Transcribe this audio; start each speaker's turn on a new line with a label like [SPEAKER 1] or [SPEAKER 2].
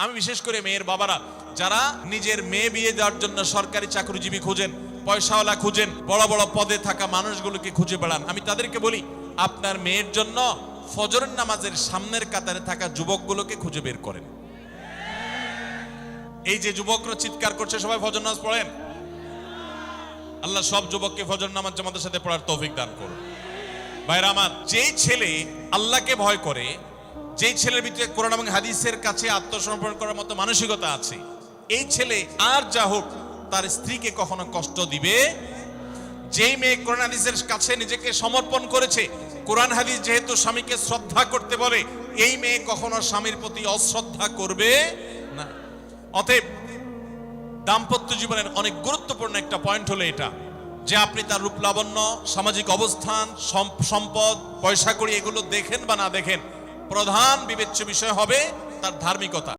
[SPEAKER 1] আমি বিশেষ করে মেয়ের বাবারা যারা নিজের মেয়ে বিয়ে দেওয়ার জন্য সরকারি চাকরিজীবী খুঁজেন, পয়সাওয়ালা খুঁজেন, বড় বড় পদে থাকা মানুষগুলোকে খুঁজে বেড়ান, আমি তাদেরকে বলি আপনার মেয়ের জন্য ফজরের নামাজের সামনের কাতারে থাকা যুবকগুলোকে খুঁজে বের করেন। এই যে যুবকরা চিৎকার করছে সবাই ফজর নামাজ পড়েন, আল্লাহ সব যুবককে ফজর নামাজ জামাতের সাথে পড়ার তৌফিক দান করুন। ভাইরা আমার, যেই ছেলে আল্লাহকে ভয় করে, যেই ছেলের ভিতরে কোরআন এবং হাদিসের কাছে আত্মসমর্পণ করার মতো মানসিকতা আছে, এই ছেলে আর যা হোক তার স্ত্রীকে কখনো কষ্ট দিবে। যেই মেয়ে কোরআন হাদিসের কাছে নিজেকে সমর্পণ করেছে, কোরআন হাদিস যেহেতু স্বামীকে শ্রদ্ধা করতে বলে, এই মেয়ে কখনো স্বামীর প্রতি অশ্রদ্ধা করবে না। অতএব দাম্পত্য জীবনের অনেক গুরুত্বপূর্ণ একটা পয়েন্ট হলো এটা যে আপনি তার রূপ লাবণ্য, সামাজিক অবস্থান, সম্পদ, পয়সা কড়ি এগুলো দেখেন বা না দেখেন, প্রধান বিবেচ্য বিষয় হবে তার ধার্মিকতা।